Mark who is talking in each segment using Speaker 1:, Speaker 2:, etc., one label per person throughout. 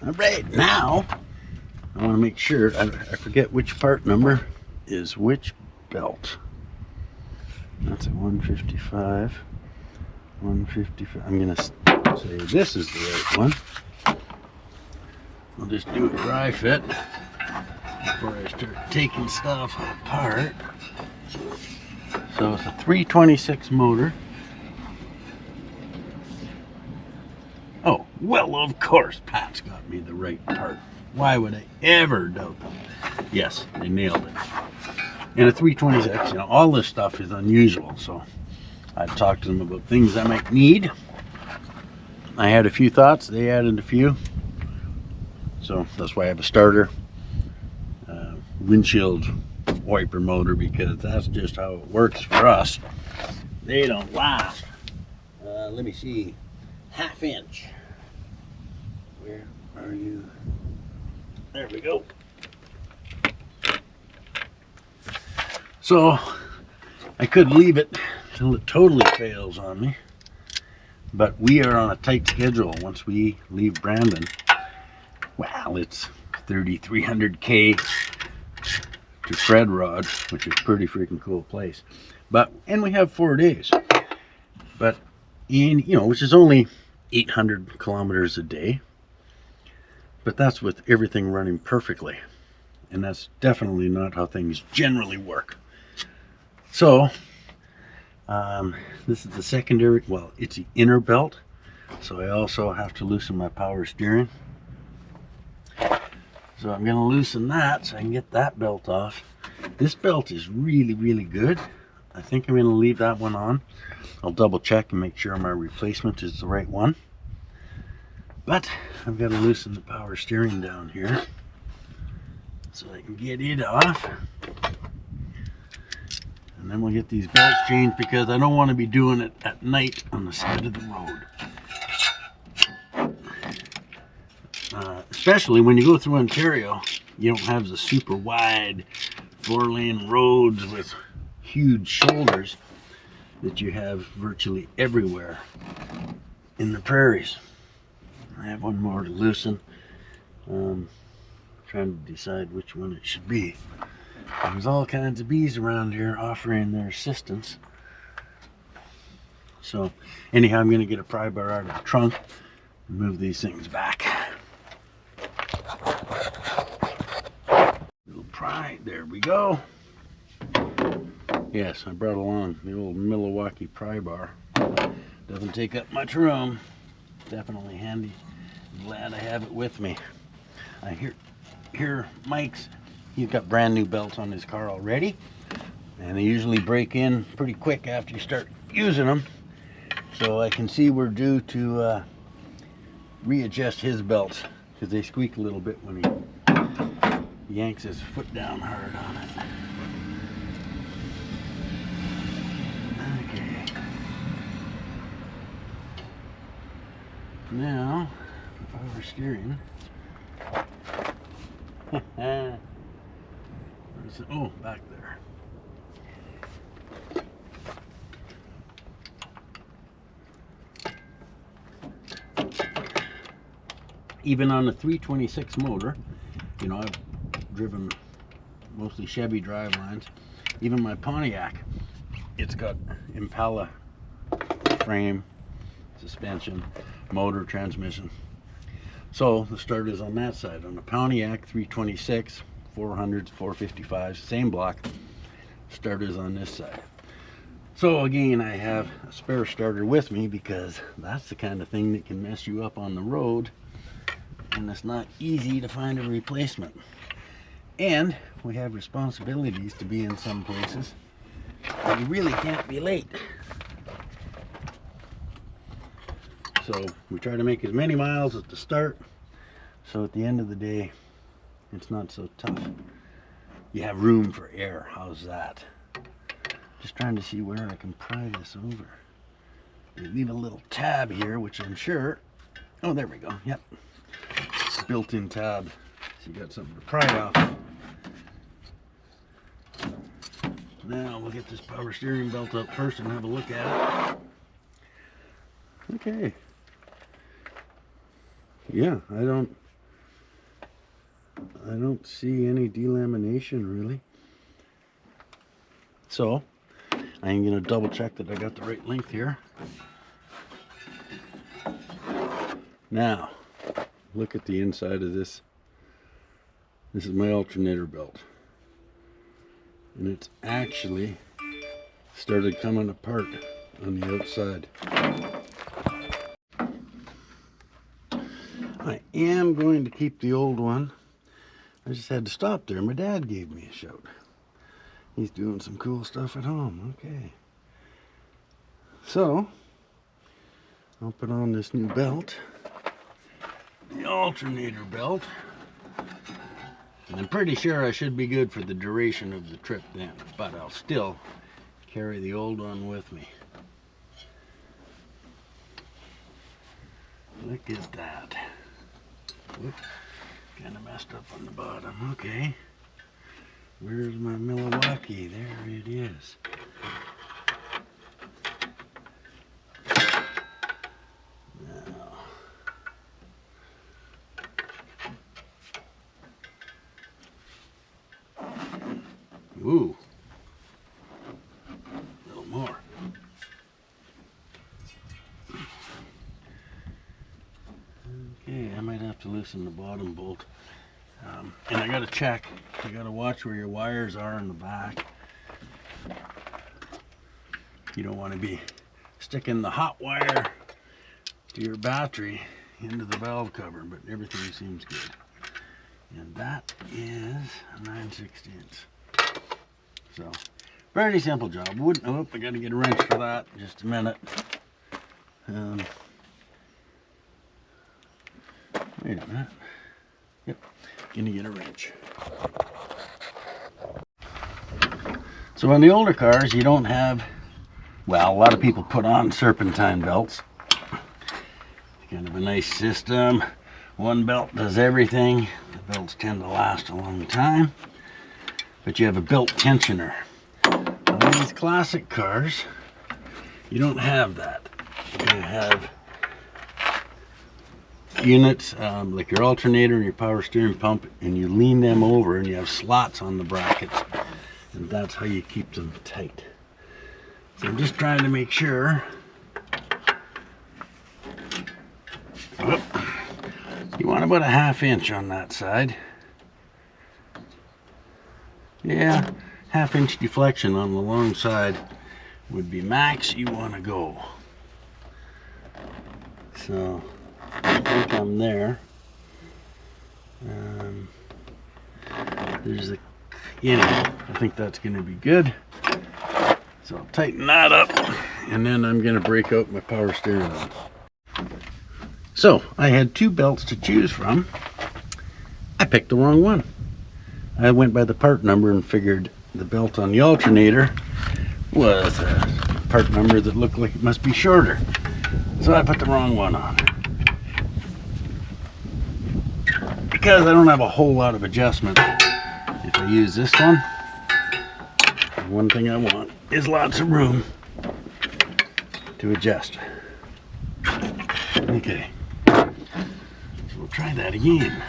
Speaker 1: All right, now I want to make sure, I forget which part number is which belt. That's a 155. 155. I'm going to say this is the right one. I'll just do a dry fit before I start taking stuff apart. So it's a 326 motor. Oh, well, of course, Pat's got me the right part. Why would I ever doubt them? Yes, they nailed it. And a 326, all this stuff is unusual, so I've talked to them about things I might need. I had a few thoughts, they added a few. So that's why I have a starter windshield wiper motor, because that's just how it works for us. They don't last. Let me see. Half inch. Where are you? There we go. So I could leave it till it totally fails on me, but we are on a tight schedule. Once we leave Brandon, well, it's 3,300 to Fred Rod, which is a pretty freaking cool place. And we have 4 days, but which is only 800 kilometers a day, but that's with everything running perfectly, and that's definitely not how things generally work. So this is the secondary, well, it's the inner belt, so I also have to loosen my power steering. So I'm going to loosen that so I can get that belt off. This belt is really, really good. I think I'm going to leave that one on. I'll double check and make sure my replacement is the right one. But I've got to loosen the power steering down here so I can get it off. And then we'll get these belts changed, because I don't want to be doing it at night on the side of the road. Especially when you go through Ontario, you don't have the super wide 4-lane roads with huge shoulders that you have virtually everywhere in the prairies. I have one more to loosen. Trying to decide which one it should be. There's all kinds of bees around here offering their assistance. So anyhow, I'm going to get a pry bar out of the trunk and move these things back. Little pry, there we go. Yes, I brought along the old Milwaukee pry bar. Doesn't take up much room. Definitely handy. Glad I have it with me. I hear Mike's, he's got brand new belts on his car already, and they usually break in pretty quick after you start using them. So I can see we're due to readjust his belts, because they squeak a little bit when he yanks his foot down hard on it. Okay. Now, power steering. Oh, back there. Even on the 326 motor, I've driven mostly Chevy drivelines. Even my Pontiac, it's got Impala frame, suspension, motor, transmission. So the starter's on that side. On the Pontiac 326, 400s, 455s, same block. Starter's on this side. So again, I have a spare starter with me, because that's the kind of thing that can mess you up on the road, and it's not easy to find a replacement. And we have responsibilities to be in some places, and you really can't be late. So we try to make as many miles at the start, so at the end of the day, it's not so tough. You have room for air. How's that? Just trying to see where I can pry this over. You leave a little tab here, which I'm sure, oh, there we go. Yep, it's a built-in tab, so you got something to pry off. Now we'll get this power steering belt up first and have a look at it. Okay. Yeah, I don't I don't see any delamination really. So I'm going to double check that I got the right length here. Now, look at the inside of this. This is my alternator belt. And it's actually started coming apart on the outside. I am going to keep the old one. I just had to stop there. My dad gave me a shout. He's doing some cool stuff at home. Okay. So, I'll put on this new belt. The alternator belt. And I'm pretty sure I should be good for the duration of the trip then. But I'll still carry the old one with me. Look at that. Whoops. Kind of messed up on the bottom. Okay. Where's my Milwaukee? There it is. Now. Ooh. A little more. Okay, I might have to loosen the bottom bolt. And I gotta check, you gotta watch where your wires are in the back. You don't want to be sticking the hot wire to your battery into the valve cover, but everything seems good. And that is a 9/16. So, very simple job. Oh, I gotta get a wrench for that. Just a minute. Wait a minute. Yep, gonna get a wrench. So on the older cars, you don't have, well, a lot of people put on serpentine belts. Kind of a nice system. One belt does everything. The belts tend to last a long time. But you have a belt tensioner. On these classic cars, you don't have that. You have units like your alternator and your power steering pump, and you lean them over and you have slots on the brackets, and that's how you keep them tight. So I'm just trying to make sure. You want about a 1/2 inch on that side. Yeah, 1/2 inch deflection on the long side would be max you want to go. So I think I'm there. There's a, I think that's going to be good. So I'll tighten that up, and then I'm going to break out my power steering wheel. So I had 2 belts to choose from. I picked the wrong one. I went by the part number and figured the belt on the alternator was a part number that looked like it must be shorter. So I put the wrong one on. Because I don't have a whole lot of adjustment if I use this one. One thing I want is lots of room to adjust. Okay, so we'll try that again.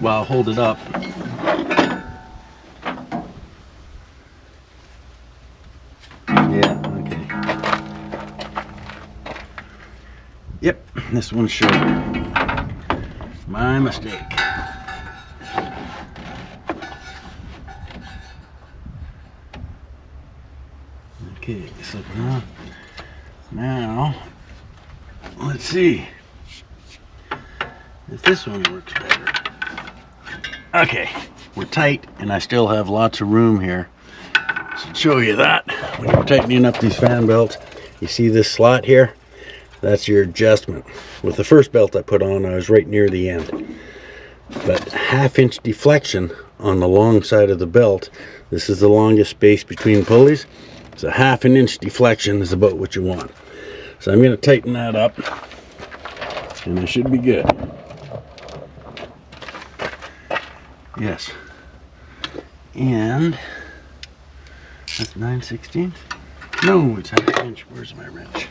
Speaker 1: Well, I'll hold it up. Yeah, okay. Yep, this one's shorter. My mistake. Okay, slipping on. Now, let's see if this one works better. Okay, we're tight, and I still have lots of room here. So to show you that, when you're tightening up these fan belts, you see this slot here? That's your adjustment. With the first belt I put on, I was right near the end. But 1/2 inch deflection on the long side of the belt. This is the longest space between pulleys. So 1/2 inch deflection is about what you want. So I'm going to tighten that up, and I should be good. Yes. And that's 9/16. No, it's 1/2 inch. Where's my wrench?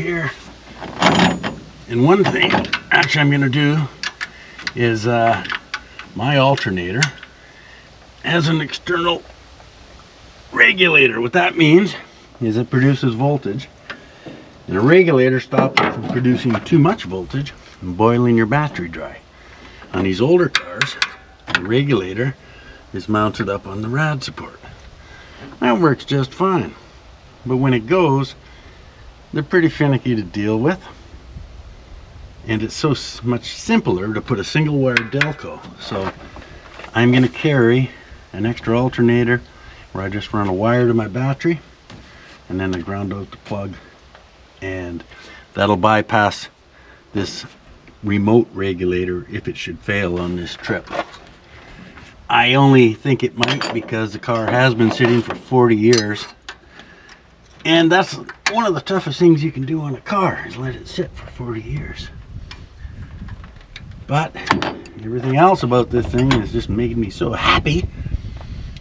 Speaker 1: here. And one thing actually I'm going to do is my alternator has an external regulator. What that means is it produces voltage, and a regulator stops it from producing too much voltage and boiling your battery dry. On these older cars, the regulator is mounted up on the rad support. That works just fine, but when it goes, they're pretty finicky to deal with, and it's so much simpler to put a single wire Delco. So I'm going to carry an extra alternator where I just run a wire to my battery and then I ground out the plug, and that'll bypass this remote regulator if it should fail on this trip. I only think it might because the car has been sitting for 40 years, and that's one of the toughest things you can do on a car, is let it sit for 40 years. But everything else about this thing is just making me so happy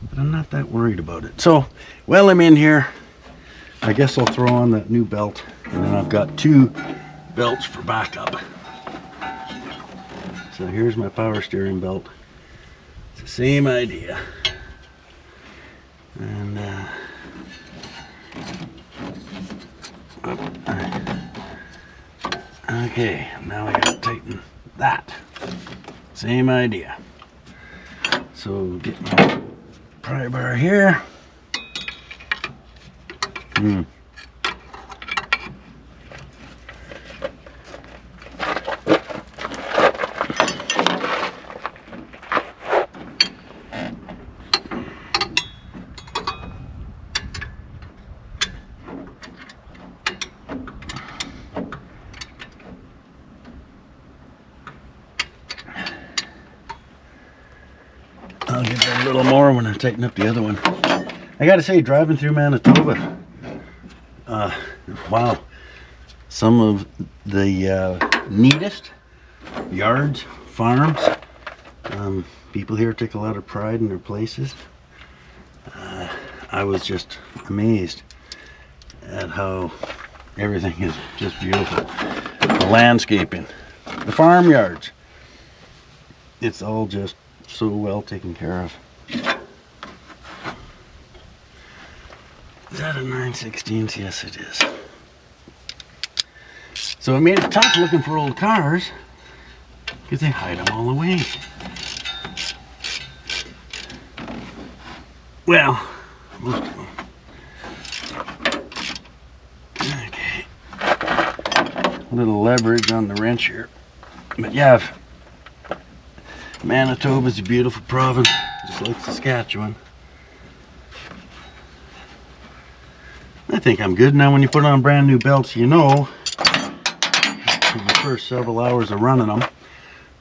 Speaker 1: that I'm not that worried about it. So while I'm in here, I guess I'll throw on that new belt, and then I've got 2 belts for backup. So here's my power steering belt. It's the same idea. And okay, now I gotta tighten that. Same idea. So get my pry bar here. I'll give that a little more when I tighten up the other one. I gotta say, driving through Manitoba, wow, some of the neatest yards, farms, people here take a lot of pride in their places. I was just amazed at how everything is just beautiful. The landscaping, the farmyards, it's all just so well taken care of. Is that a 9/16? Yes, it is. So it made it tough looking for old cars because they hide them all away. Well, most of them. Okay. A little leverage on the wrench here. But yeah, Manitoba's a beautiful province, just like Saskatchewan. I think I'm good. Now when you put on brand new belts, you know, for the first several hours of running them,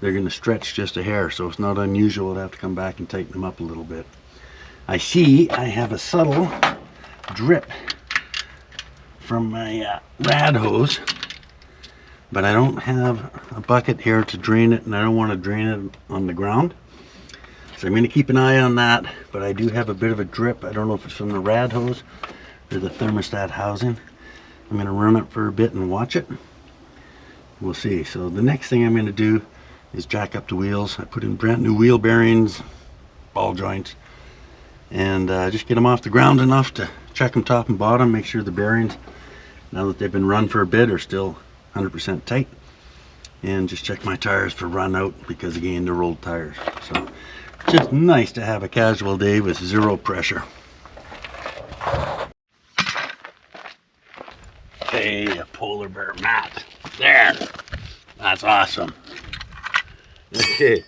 Speaker 1: they're going to stretch just a hair, so it's not unusual to have to come back and tighten them up a little bit. I see I have a subtle drip from my rad hose, but I don't have a bucket here to drain it, and I don't want to drain it on the ground. So I'm going to keep an eye on that, but I do have a bit of a drip. I don't know if it's from the rad hose or the thermostat housing. I'm going to run it for a bit and watch it. We'll see. So the next thing I'm going to do is jack up the wheels. I put in brand new wheel bearings, ball joints, and just get them off the ground enough to check them top and bottom, make sure the bearings, now that they've been run for a bit, are still 100% tight, and just check my tires for run out, because again, they're old tires. So just nice to have a casual day with zero pressure. Hey, a polar bear mat. There. That's awesome. Okay.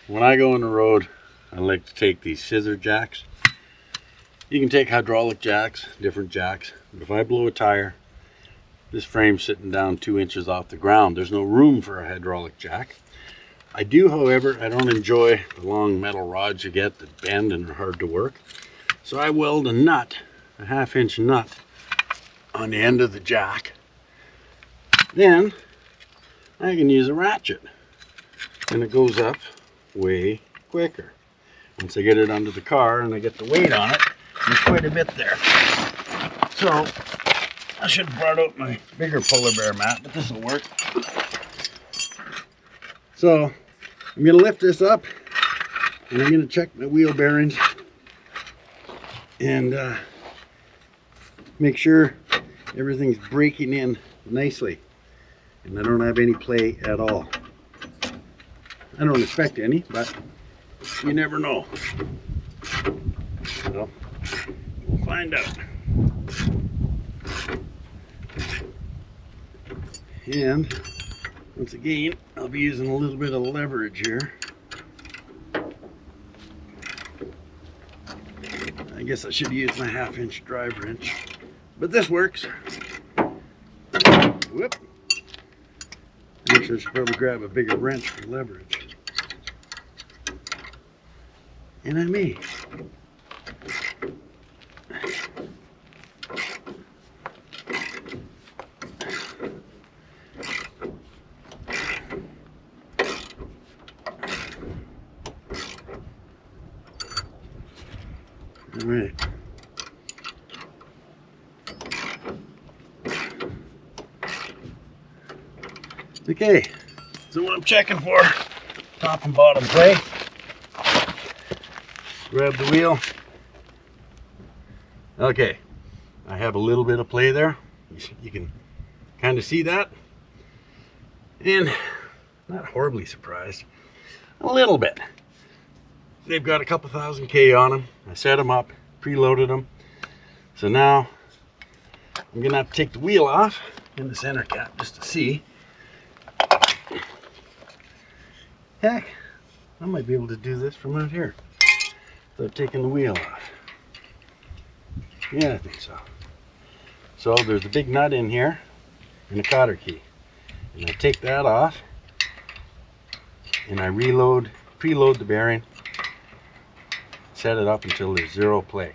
Speaker 1: When I go on the road, I like to take these scissor jacks. You can take hydraulic jacks, different jacks. But if I blow a tire, this frame's sitting down 2 inches off the ground. There's no room for a hydraulic jack. I do, however, I don't enjoy the long metal rods you get that bend and are hard to work. So I weld a nut, a 1/2 inch nut, on the end of the jack. Then I can use a ratchet, and it goes up way quicker. Once I get it under the car and I get the weight on it, there's quite a bit there. So I should have brought out my bigger polar bear mat, but this will work. So I'm going to lift this up and I'm going to check the wheel bearings and make sure everything's breaking in nicely and I don't have any play at all. I don't expect any, but you never know. So we'll find out. And once again, I'll be using a little bit of leverage here. I guess I should use my 1/2-inch drive wrench, but this works. Whoop. Actually, I should probably grab a bigger wrench for leverage. And I may. All right. Okay, so what I'm checking for, top and bottom play. Grab the wheel. Okay, I have a little bit of play there. You can kind of see that. And not horribly surprised, a little bit. They've got a couple thousand K on them. I set them up, preloaded them. So now I'm gonna have to take the wheel off in the center cap just to see. Heck, I might be able to do this from out here without taking the wheel off. Yeah, I think so. So there's a big nut in here and a cotter key. And I take that off and I preload the bearing, set it up until there's zero play.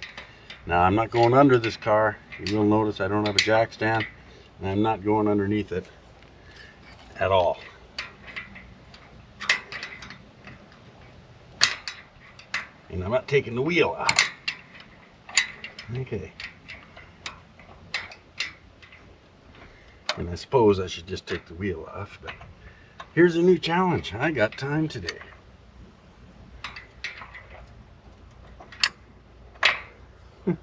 Speaker 1: Now I'm not going under this car. You will notice I don't have a jack stand and I'm not going underneath it at all. And I'm not taking the wheel off. Okay. And I suppose I should just take the wheel off, but here's a new challenge. I got time today. Well,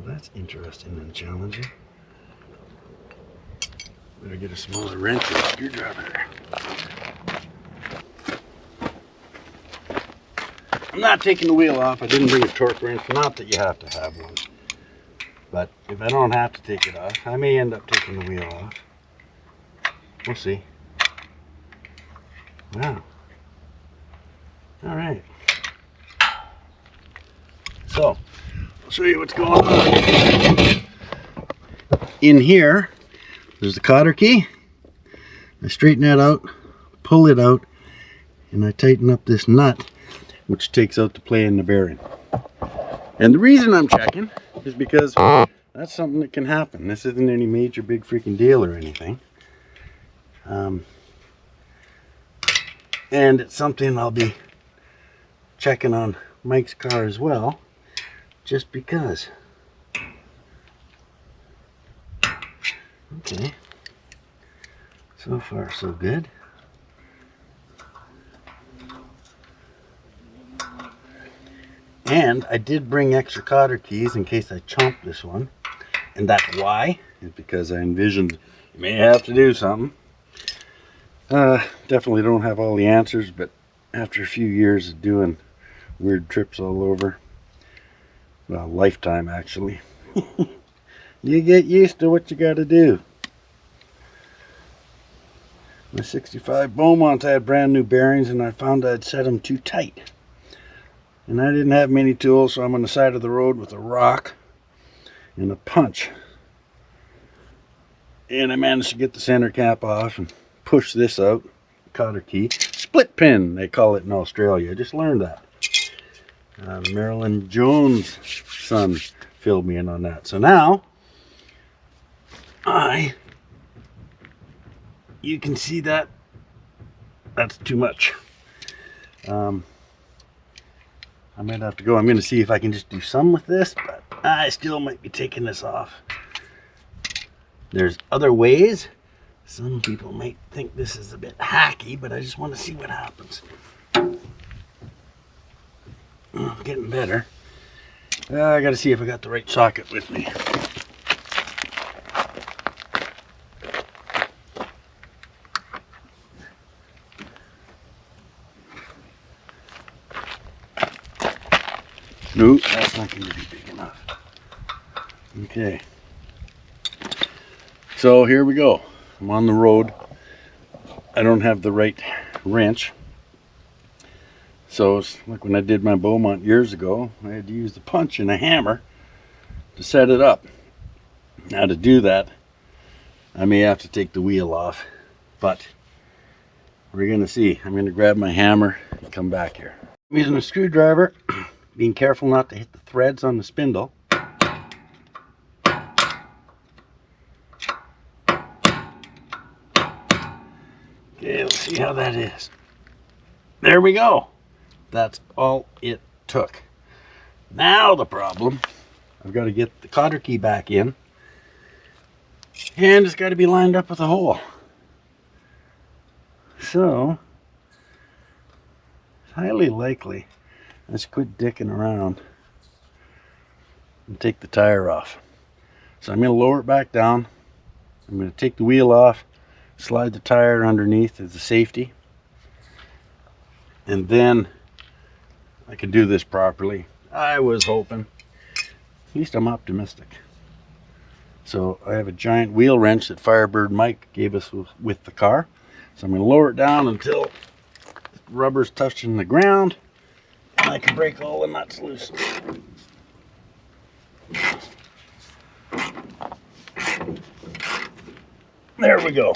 Speaker 1: that's interesting and challenging. Better get a smaller wrench or a screwdriver. I'm not taking the wheel off. I didn't bring a torque wrench. Not that you have to have one. But if I don't have to take it off, I may end up taking the wheel off. We'll see. Wow. All right. So, I'll show you what's going on. In here, there's the cotter key. I straighten that out, pull it out, and I tighten up this nut, which takes out the play in the bearing. And the reason I'm checking is because that's something that can happen. This isn't any major big freaking deal or anything. And it's something I'll be checking on Mike's car as well, just because. Okay. So far, so good. And I did bring extra cotter keys in case I chomp this one. And that's why, is because I envisioned you may have to do something. Definitely don't have all the answers, but after a few years of doing weird trips all over, well, lifetime actually, you get used to what you got to do. My 65 Beaumonts had brand new bearings and I found I'd set them too tight. And I didn't have many tools, so I'm on the side of the road with a rock and a punch. And I managed to get the center cap off and push this out. Cotter key. Split pin, they call it in Australia. I just learned that. Marilyn Jones' son filled me in on that. So now, you can see that that's too much. I might have to go. I'm going to see if I can just do some with this, but I still might be taking this off. There's other ways. Some people might think this is a bit hacky, but I just want to see what happens. Getting better. I got to see if I got the right socket with me. Nope, that's not going to be big enough. Okay. So here we go. I'm on the road. I don't have the right wrench. So it's like when I did my Beaumont years ago, I had to use the punch and a hammer to set it up. Now to do that, I may have to take the wheel off, but we're going to see. I'm going to grab my hammer and come back here. I'm using a screwdriver, being careful not to hit the threads on the spindle. Okay, let's see how that is. There we go. That's all it took. Now the problem, I've got to get the cotter key back in, and it's got to be lined up with a hole. So, it's highly likely, let's quit dicking around and take the tire off. So I'm going to lower it back down. I'm going to take the wheel off, slide the tire underneath as a safety, and then I can do this properly. I was hoping. At least I'm optimistic. So I have a giant wheel wrench that Firebird Mike gave us with the car. So I'm going to lower it down until the rubber's touching the ground, and I can break all the nuts loose. There we go.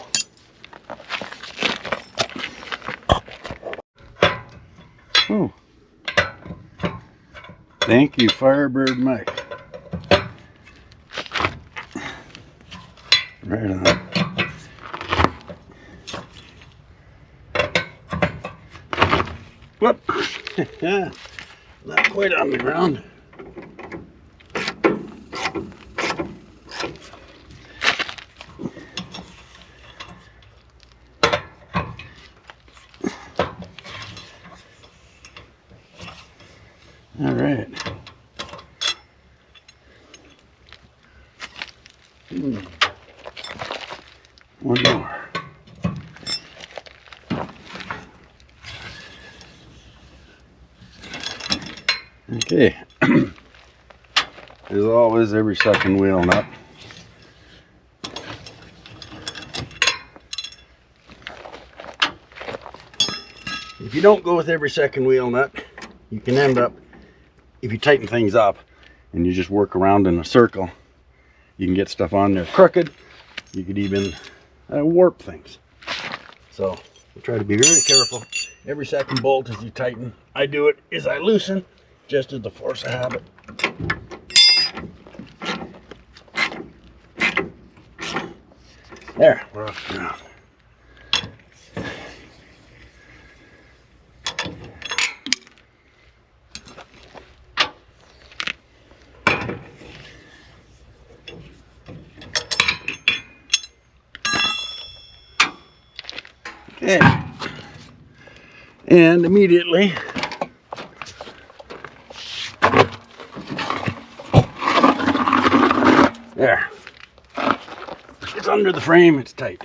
Speaker 1: Oh. Thank you, Firebird Mike. Right on. Whoop! Not quite on the ground. All right. One more. Okay. As always, every second wheel nut. If you don't go with every second wheel nut, you can end up, if you tighten things up and you just work around in a circle, you can get stuff on there crooked. You could even warp things. So try to be very careful. Every second bolt as you tighten, I do it is I loosen, just as the force of habit. There, we're off the ground. Okay, and immediately there, it's under the frame, it's tight.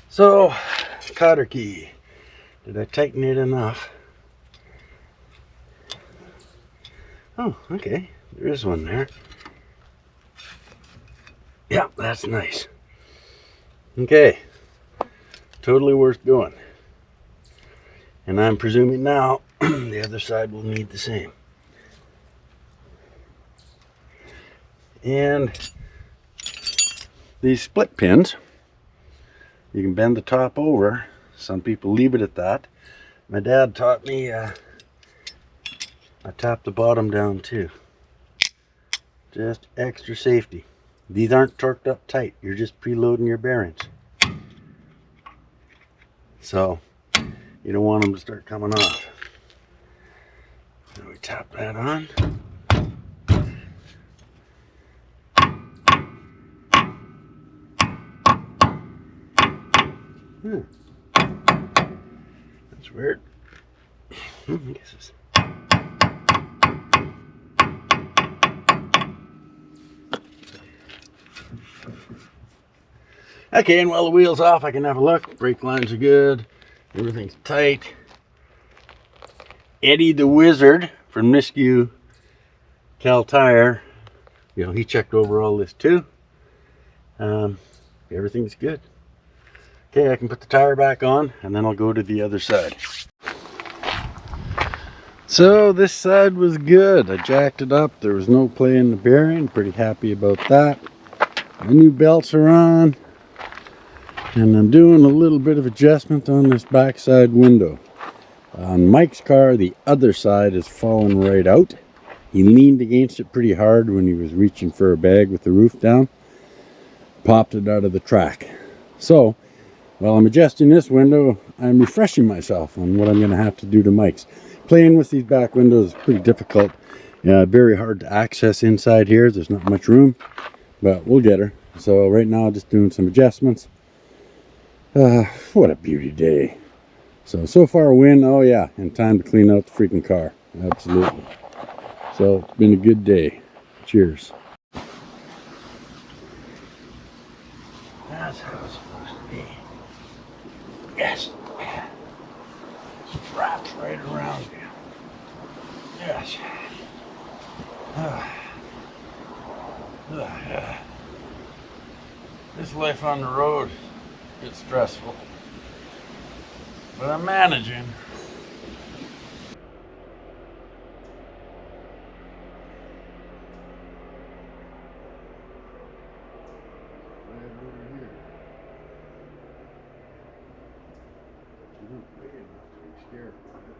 Speaker 1: So, cotter key, did I tighten it enough? Oh, okay, there is one there. Yeah, that's nice. Okay. Totally worth doing. And I'm presuming now the other side will need the same. And these split pins, you can bend the top over. Some people leave it at that. My dad taught me I tap the bottom down too. Just extra safety. These aren't torqued up tight. You're just preloading your bearings. So you don't want them to start coming off. So we tap that on. That's weird. I guess it's... Okay, and while the wheel's off, I can have a look. Brake lines are good. Everything's tight. Eddie the Wizard from Nisku Cal Tire, you know, he checked over all this too. Everything's good. Okay, I can put the tire back on and then I'll go to the other side. So this side was good. I jacked it up. There was no play in the bearing. Pretty happy about that. My new belts are on. And I'm doing a little bit of adjustment on this backside window. On Mike's car, the other side is falling right out. He leaned against it pretty hard when he was reaching for a bag with the roof down. Popped it out of the track. So, while I'm adjusting this window, I'm refreshing myself on what I'm going to have to do to Mike's. Playing with these back windows is pretty difficult. Very hard to access inside here. There's not much room, but we'll get her. So right now, just doing some adjustments. What a beauty day. So far a win. Oh yeah, and time to clean out the freaking car. Absolutely. So it's been a good day. Cheers. That's how it's supposed to be. Yes. It's wrapped right around you. Yes. This life on the road, it's stressful. But I'm managing. Right over here. You're not big enough to be scared of it.